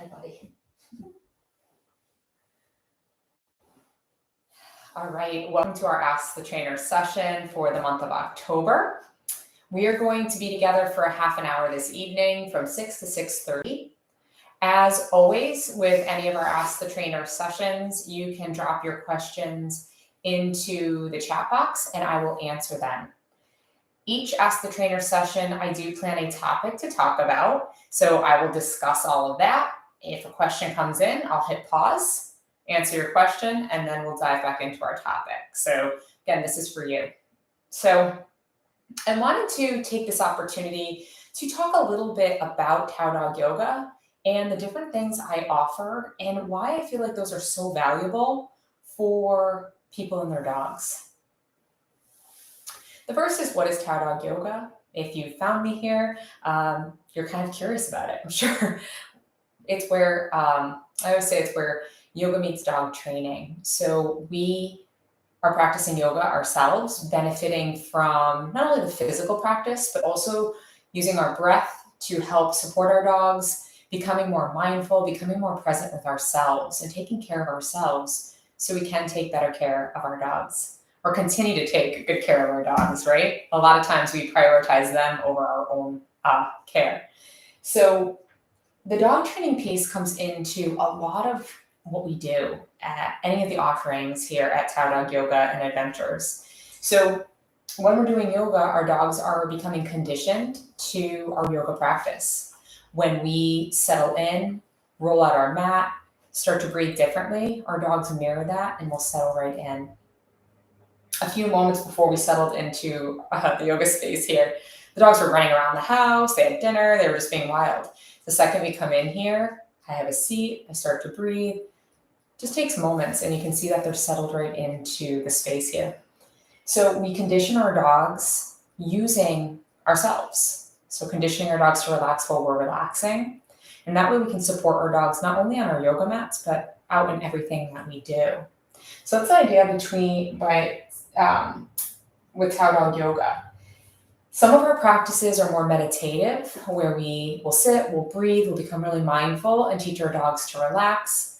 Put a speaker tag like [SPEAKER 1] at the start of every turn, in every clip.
[SPEAKER 1] Hi, buddy. All right, welcome to our Ask the Trainer session for the month of October. We are going to be together for a half an hour this evening from 6 to 6:30. As always, with any of our Ask the Trainer sessions, you can drop your questions into the chat box and I will answer them. Each Ask the Trainer session, I do plan a topic to talk about, so I will discuss all of that. If a question comes in, I'll hit pause, answer your question, and then we'll dive back into our topic. So again, this is for you. So I wanted to take this opportunity to talk a little bit about TAO Dog Yoga and the different things I offer and why I feel like those are so valuable for people and their dogs. The first is, what is TAO Dog Yoga? If you found me here, you're kind of curious about it, I'm sure. It's where, I always say it's where yoga meets dog training. So we are practicing yoga ourselves, benefiting from not only the physical practice, but also using our breath to help support our dogs, becoming more mindful, becoming more present with ourselves and taking care of ourselves so we can take better care of our dogs or continue to take good care of our dogs, right? A lot of times we prioritize them over our own care. So the dog training piece comes into a lot of what we do at any of the offerings here at TAO Dog Yoga and Adventures. So when we're doing yoga, our dogs are becoming conditioned to our yoga practice. When we settle in, roll out our mat, start to breathe differently, our dogs mirror that and will settle right in. A few moments before we settled into the yoga space here, the dogs were running around the house, they had dinner, they were just being wild. The second we come in here, I have a seat, I start to breathe. Just takes moments and you can see that they're settled right into the space here. So we condition our dogs using ourselves. So conditioning our dogs to relax while we're relaxing. And that way we can support our dogs not only on our yoga mats, but out in everything that we do. So that's the idea with TAO Dog Yoga. Some of our practices are more meditative, where we will sit, we'll breathe, we'll become really mindful and teach our dogs to relax,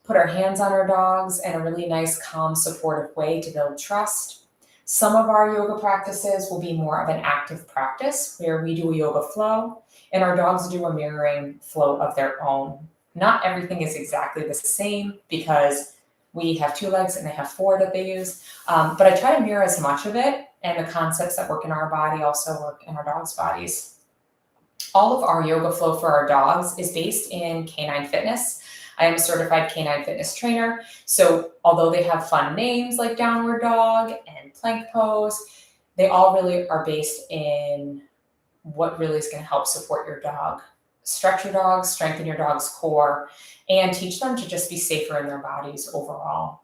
[SPEAKER 1] put our hands on our dogs in a really nice, calm, supportive way to build trust. Some of our yoga practices will be more of an active practice, where we do a yoga flow and our dogs do a mirroring flow of their own. Not everything is exactly the same because we have 2 legs and they have 4 that they use, but I try to mirror as much of it, and the concepts that work in our body also work in our dogs' bodies. All of our yoga flow for our dogs is based in canine fitness. I am a certified canine fitness trainer, so although they have fun names like downward dog and plank pose, they all really are based in what really is going to help support your dog. Stretch your dog, strengthen your dog's core, and teach them to just be safer in their bodies overall.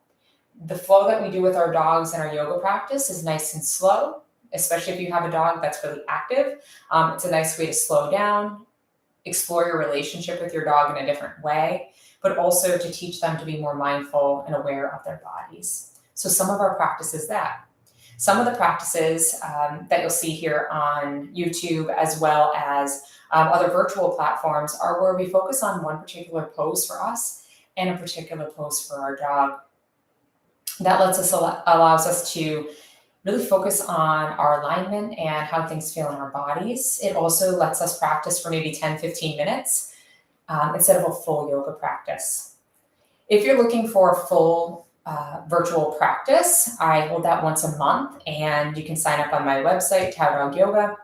[SPEAKER 1] The flow that we do with our dogs in our yoga practice is nice and slow, especially if you have a dog that's really active. It's a nice way to slow down, explore your relationship with your dog in a different way, but also to teach them to be more mindful and aware of their bodies. So some of our practice is that. Some of the practices that you'll see here on YouTube, as well as other virtual platforms, are where we focus on one particular pose for us and a particular pose for our dog. That allows us to really focus on our alignment and how things feel in our bodies. It also lets us practice for maybe 10-15 minutes instead of a full yoga practice. If you're looking for a full virtual practice, I hold that once a month, and you can sign up on my website, TAO Dog Yoga.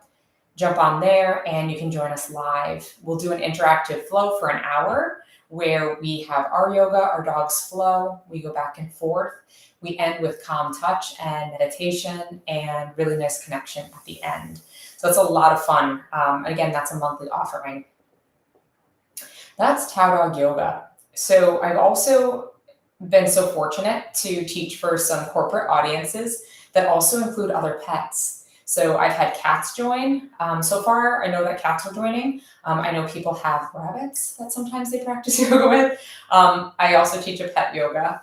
[SPEAKER 1] Jump on there and you can join us live. We'll do an interactive flow for an hour where we have our yoga, our dogs flow, we go back and forth. We end with calm touch and meditation and really nice connection at the end. So it's a lot of fun. Again, that's a monthly offering. That's TAO Dog Yoga. So I've also been so fortunate to teach for some corporate audiences that also include other pets. So I've had cats join. So far, I know that cats are joining. I know people have rabbits that sometimes they practice yoga with. I also teach a pet yoga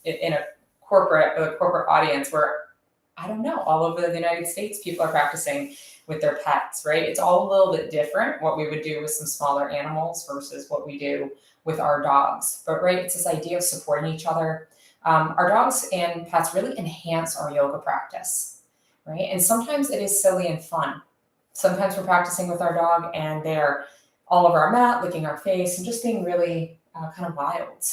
[SPEAKER 1] in a corporate audience where, I don't know, all over the United States, people are practicing with their pets, right? It's all a little bit different what we would do with some smaller animals versus what we do with our dogs. But right, it's this idea of supporting each other. Our dogs and pets really enhance our yoga practice, right? And sometimes it is silly and fun. Sometimes we're practicing with our dog and they're all over our mat, licking our face, and just being really kind of wild.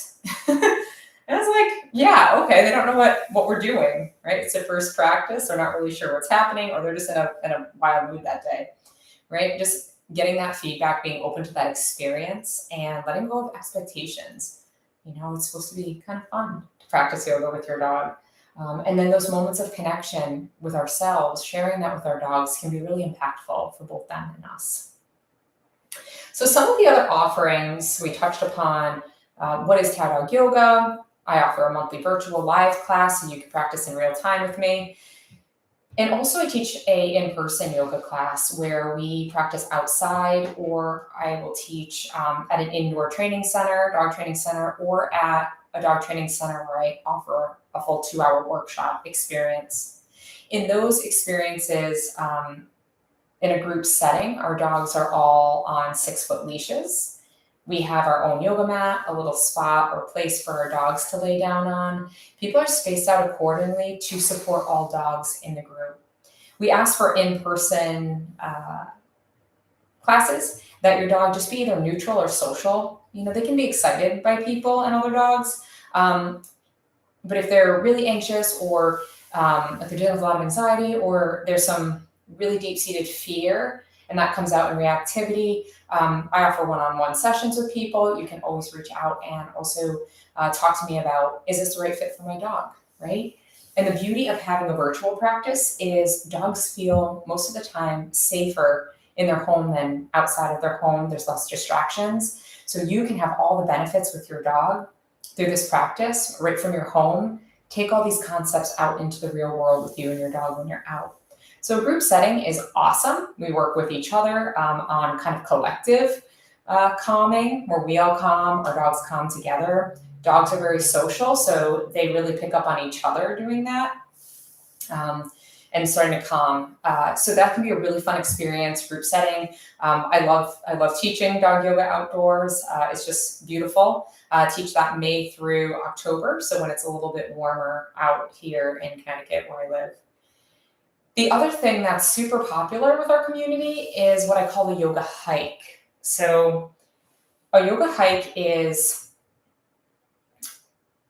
[SPEAKER 1] And it's like, yeah, okay, they don't know what we're doing, right? It's their first practice. They're not really sure what's happening, or they're just in a wild mood that day, right? Just getting that feedback, being open to that experience, and letting go of expectations. It's supposed to be kind of fun to practice yoga with your dog. And then those moments of connection with ourselves, sharing that with our dogs can be really impactful for both them and us. So some of the other offerings we touched upon, what is TAO Dog Yoga? I offer a monthly virtual live class so you can practice in real time with me. And also I teach a in-person yoga class where we practice outside, or I will teach at an indoor training center, dog training center, or at a dog training center where I offer a full 2-hour workshop experience. In those experiences, in a group setting, our dogs are all on 6-foot leashes. We have our own yoga mat, a little spot or place for our dogs to lay down on. People are spaced out accordingly to support all dogs in the group. We ask for in-person classes that your dog just be either neutral or social. They can be excited by people and other dogs, but if they're really anxious, or if they're dealing with a lot of anxiety, or there's some really deep-seated fear, and that comes out in reactivity, I offer one-on-one sessions with people. You can always reach out and also talk to me about, is this the right fit for my dog, right? And the beauty of having a virtual practice is dogs feel most of the time safer in their home than outside of their home. There's less distractions. So you can have all the benefits with your dog through this practice right from your home. Take all these concepts out into the real world with you and your dog when you're out. So a group setting is awesome. We work with each other on kind of collective calming, where we all calm, our dogs calm together. Dogs are very social, so they really pick up on each other doing that and starting to calm. So that can be a really fun experience, group setting. I love teaching dog yoga outdoors. It's just beautiful. Teach that May through October, so when it's a little bit warmer out here in Connecticut where I live. The other thing that's super popular with our community is what I call a yoga hike. So a yoga hike is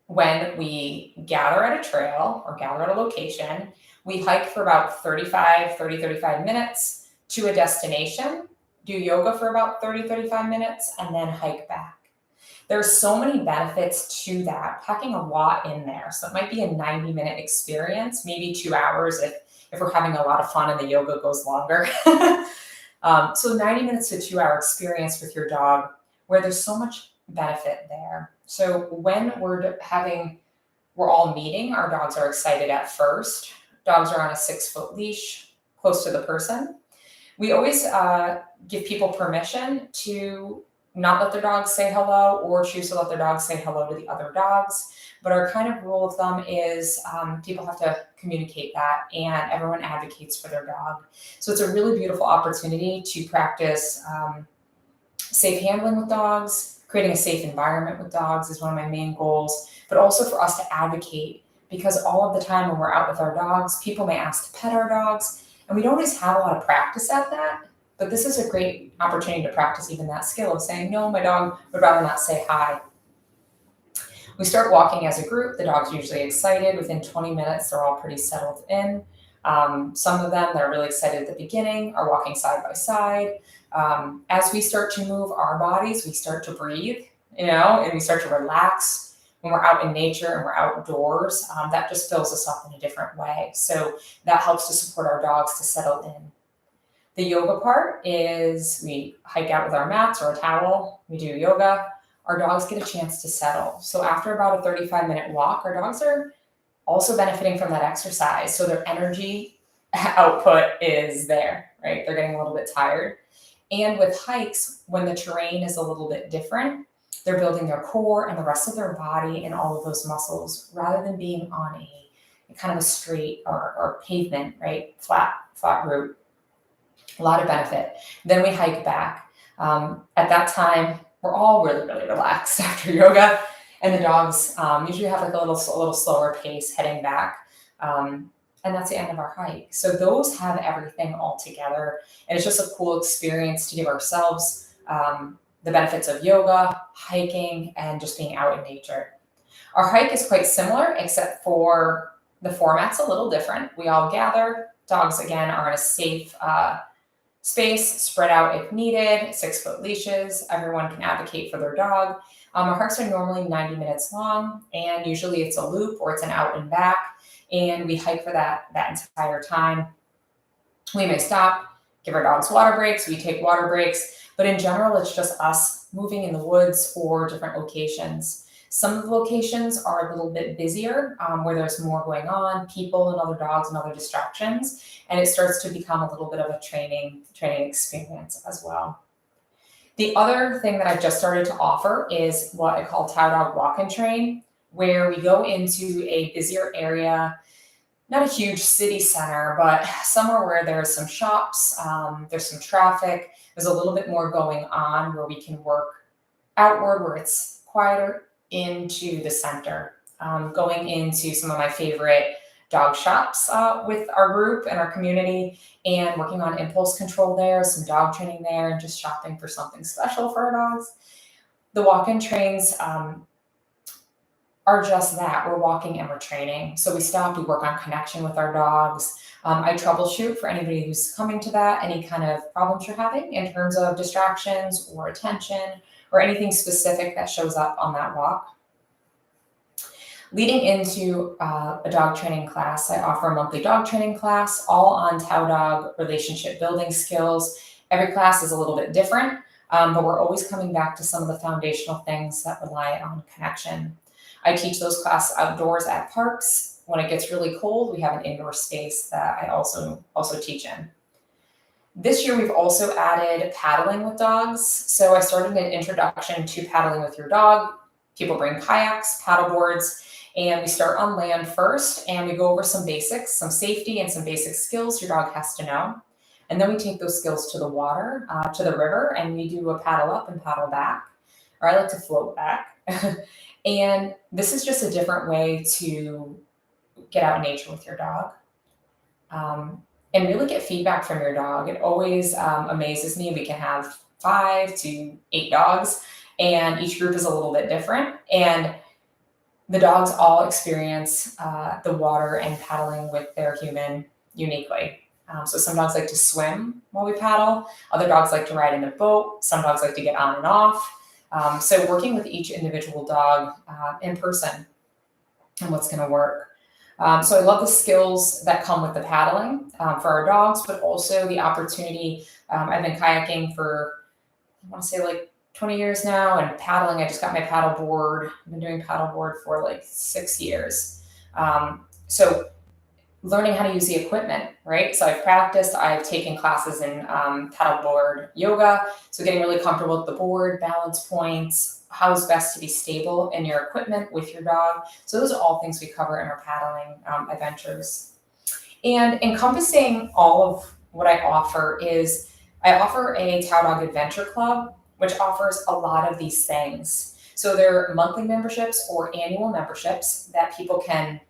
[SPEAKER 1] when we gather at a trail or gather at a location. We hike for about 35 minutes to a destination, do yoga for about 35 minutes, and then hike back. There's so many benefits to that, packing a lot in there. So it might be a 90-minute experience, maybe 2 hours if we're having a lot of fun and the yoga goes longer. So 90 minutes to 2-hour experience with your dog where there's so much benefit there. So when we're all meeting, our dogs are excited at first. Dogs are on a 6-foot leash close to the person. We always give people permission to not let their dogs say hello or choose to let their dogs say hello to the other dogs. But our kind of rule of thumb is people have to communicate that, and everyone advocates for their dog. So it's a really beautiful opportunity to practice safe handling with dogs. Creating a safe environment with dogs is one of my main goals, but also for us to advocate, because all of the time when we're out with our dogs, people may ask to pet our dogs, and we don't always have a lot of practice at that. But this is a great opportunity to practice even that skill of saying, no, my dog would rather not say hi. We start walking as a group. The dog's usually excited. Within 20 minutes, they're all pretty settled in. Some of them that are really excited at the beginning are walking side by side. As we start to move our bodies, we start to breathe, and we start to relax. When we're out in nature and we're outdoors, that just fills us up in a different way. So that helps to support our dogs to settle in. The yoga part is we hike out with our mats or a towel. We do yoga. Our dogs get a chance to settle. So after about a 35-minute walk, our dogs are also benefiting from that exercise. So their energy output is there, right? They're getting a little bit tired. And with hikes, when the terrain is a little bit different, they're building their core and the rest of their body and all of those muscles rather than being on a kind of a straight or pavement, right? Flat route. A lot of benefit. Then we hike back. At that time, we're all really, really relaxed after yoga, and the dogs usually have like a little slower pace heading back. And that's the end of our hike. So those have everything all together, and it's just a cool experience to give ourselves the benefits of yoga, hiking, and just being out in nature. Our hike is quite similar, except for the format's a little different. We all gather. Dogs, again, are in a safe space, spread out if needed, 6-foot leashes. Everyone can advocate for their dog. Our hikes are normally 90 minutes long, and usually it's a loop or it's an out and back, and we hike for that entire time. We may stop, give our dogs water breaks, we take water breaks, but in general, it's just us moving in the woods or different locations. Some of the locations are a little bit busier, where there's more going on, people and other dogs and other distractions, and it starts to become a little bit of a training experience as well. The other thing that I've just started to offer is what I call TAO Dog Walk and Train, where we go into a busier area, not a huge city center, but somewhere where there's some shops, there's some traffic, there's a little bit more going on, where we can work outward, where it's quieter, into the center, going into some of my favorite dog shops with our group and our community, and working on impulse control there, some dog training there, and just shopping for something special for our dogs. The walk-in trains are just that. We're walking and we're training. So we stop, we work on connection with our dogs. I troubleshoot for anybody who's coming to that, any kind of problems you're having in terms of distractions or attention or anything specific that shows up on that walk. Leading into a dog training class, I offer a monthly dog training class, all on TAO Dog relationship building skills. Every class is a little bit different, but we're always coming back to some of the foundational things that rely on connection. I teach those classes outdoors at parks. When it gets really cold, we have an indoor space that I also teach in. This year, we've also added paddling with dogs. So I started an introduction to paddling with your dog. People bring kayaks, paddle boards, and we start on land first, and we go over some basics, some safety and some basic skills your dog has to know. And then we take those skills to the water, to the river, and we do a paddle up and paddle back, or I like to float back. And this is just a different way to get out in nature with your dog. And really get feedback from your dog. It always amazes me. We can have 5 to 8 dogs, and each group is a little bit different. And the dogs all experience the water and paddling with their human uniquely. So some dogs like to swim while we paddle. Other dogs like to ride in a boat. Some dogs like to get on and off. So working with each individual dog in person and what's going to work. So I love the skills that come with the paddling for our dogs, but also the opportunity. I've been kayaking for, I want to say like 20 years now, and paddling, I just got my paddle board. I've been doing paddle board for like 6 years. So learning how to use the equipment, right? So I've practiced, I've taken classes in paddleboard yoga. So getting really comfortable with the board, balance points, how is best to be stable in your equipment with your dog. So those are all things we cover in our paddling adventures. And encompassing all of what I offer is, I offer a TAO Dog Adventure Club, which offers a lot of these things. So there are monthly memberships or annual memberships that people can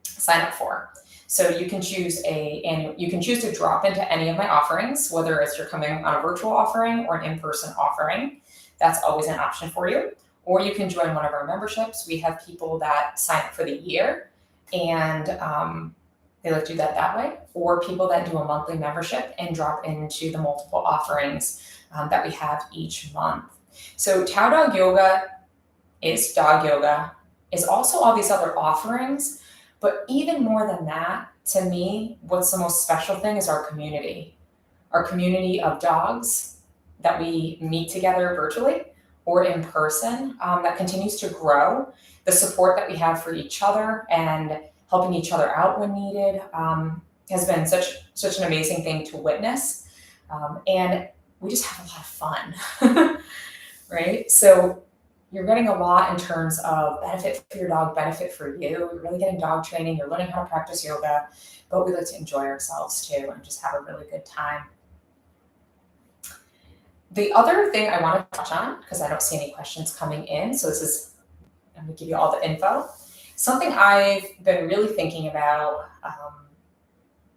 [SPEAKER 1] sign up for. So you can choose to drop into any of my offerings, whether it's you're coming on a virtual offering or an in-person offering. That's always an option for you. Or you can join one of our memberships. We have people that sign up for the year, and they like to do that way. Or people that do a monthly membership and drop into the multiple offerings that we have each month. So TAO Dog Yoga is dog yoga, is also all these other offerings. But even more than that, to me, what's the most special thing is our community of dogs that we meet together virtually or in person, that continues to grow. The support that we have for each other and helping each other out when needed has been such an amazing thing to witness. And we just have a lot of fun, right? So you're getting a lot in terms of benefit for your dog, benefit for you. You're really getting dog training. You're learning how to practice yoga, but we like to enjoy ourselves too and just have a really good time. The other thing I want to touch on, because I don't see any questions coming in, so I'm going to give you all the info. Something I've been really thinking about,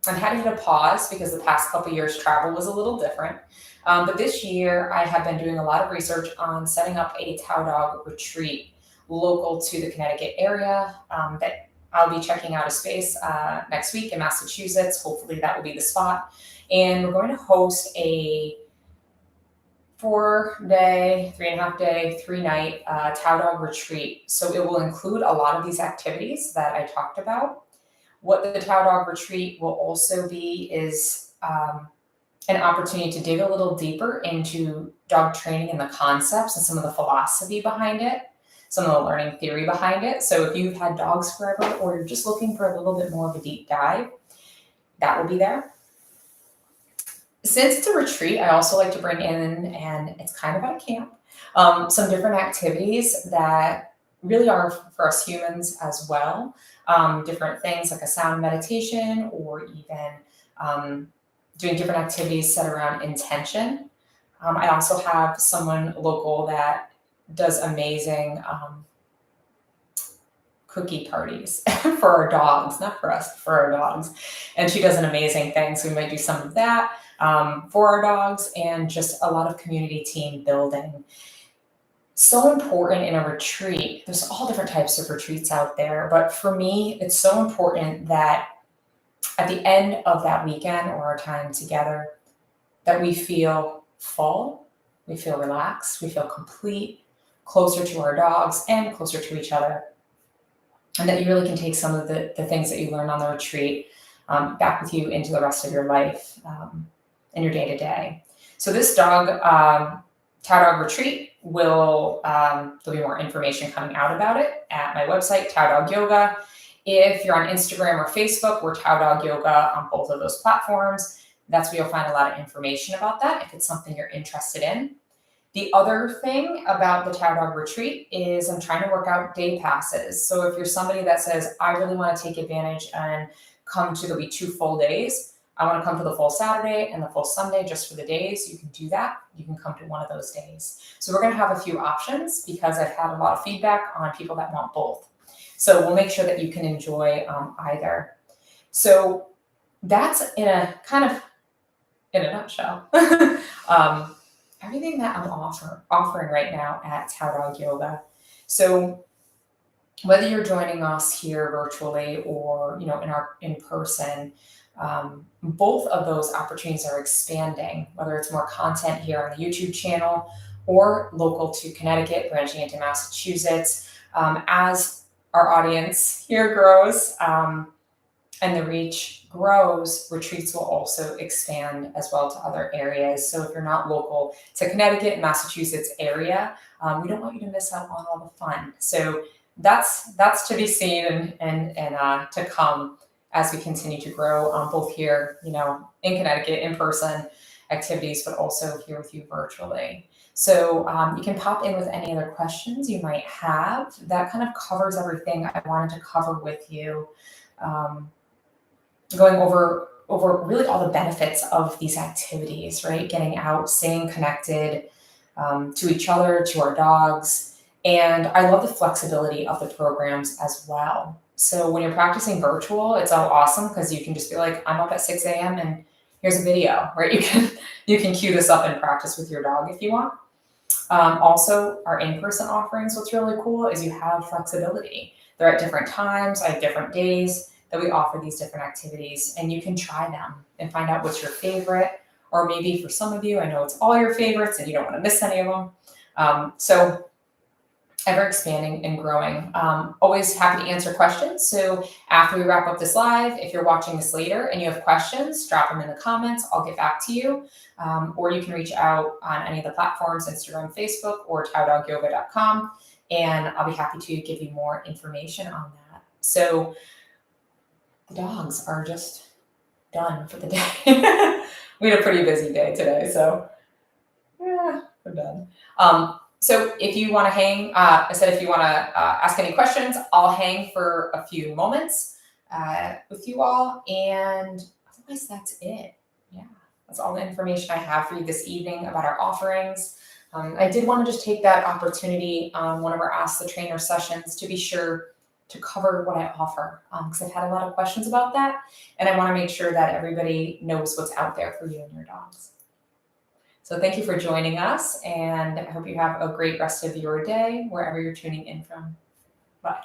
[SPEAKER 1] I've had to hit a pause because the past couple years travel was a little different. But this year I have been doing a lot of research on setting up a TAO dog retreat local to the Connecticut area that I'll be checking out a space next week in Massachusetts. Hopefully that will be the spot. And we're going to host a 4-day, 3.5-day, 3-night TAO dog retreat. So it will include a lot of these activities that I talked about. What the TAO dog retreat will also be is an opportunity to dig a little deeper into dog training and the concepts and some of the philosophy behind it, some of the learning theory behind it. So if you've had dogs forever or you're just looking for a little bit more of a deep dive, that will be there. Since it's a retreat, I also like to bring in, and it's kind of like camp, some different activities that really are for us humans as well. Different things like a sound meditation, or even doing different activities set around intention. I also have someone local that does amazing cookie parties for our dogs, not for us, for our dogs. And she does an amazing thing. So we might do some of that for our dogs, and just a lot of community team building. So important in a retreat. There's all different types of retreats out there, but for me, it's so important that at the end of that weekend or our time together, that we feel full, we feel relaxed, we feel complete, closer to our dogs and closer to each other. And that you really can take some of the things that you learned on the retreat back with you into the rest of your life and your day-to-day. So this TAO dog retreat there'll be more information coming out about it at my website, TAO Dog Yoga. If you're on Instagram or Facebook, we're TAO Dog Yoga on both of those platforms. That's where you'll find a lot of information about that if it's something you're interested in. The other thing about the TAO dog retreat is I'm trying to work out day passes. So if you're somebody that says, I really want to take advantage and come to, there'll be 2 full days. I want to come to the full Saturday and the full Sunday just for the days. You can do that. You can come to one of those days. So we're going to have a few options because I've had a lot of feedback on people that want both. So we'll make sure that you can enjoy either. So that's in a nutshell. Everything that I'm offering right now at TAO Dog Yoga. So whether you're joining us here virtually or in person, both of those opportunities are expanding, whether it's more content here on the YouTube channel or local to Connecticut, branching into Massachusetts. As our audience here grows and the reach grows, retreats will also expand as well to other areas. So if you're not local to Connecticut, Massachusetts area, we don't want you to miss out on all the fun. So that's to be seen and to come as we continue to grow both here, in Connecticut, in person activities, but also here with you virtually. So you can pop in with any other questions you might have. That kind of covers everything I wanted to cover with you. Going over really all the benefits of these activities, right? Getting out, staying connected to each other, to our dogs. And I love the flexibility of the programs as well. So when you're practicing virtual, it's all awesome because you can just be like, I'm up at 6 a.m. and here's a video, right? You can cue this up and practice with your dog if you want. Also, our in-person offerings, what's really cool is you have flexibility. They're at different times, at different days that we offer these different activities, and you can try them and find out what's your favorite, or maybe for some of you, I know it's all your favorites and you don't want to miss any of them. So ever expanding and growing. Always happy to answer questions. So after we wrap up this live, if you're watching this later and you have questions, drop them in the comments. I'll get back to you. Or you can reach out on any of the platforms, Instagram, Facebook, or taodogyoga.com, and I'll be happy to give you more information on that. So the dogs are just done for the day. We had a pretty busy day today, so yeah, we're done. So if you want to hang, if you want to ask any questions, I'll hang for a few moments with you all. And otherwise, that's it. Yeah, That's all the information I have for you this evening about our offerings. I did want to just take that opportunity on one of our Ask the Trainer sessions to be sure to cover what I offer, because I've had a lot of questions about that, and I want to make sure that everybody knows what's out there for you and your dogs. So thank you for joining us, and I hope you have a great rest of your day wherever you're tuning in from. Bye.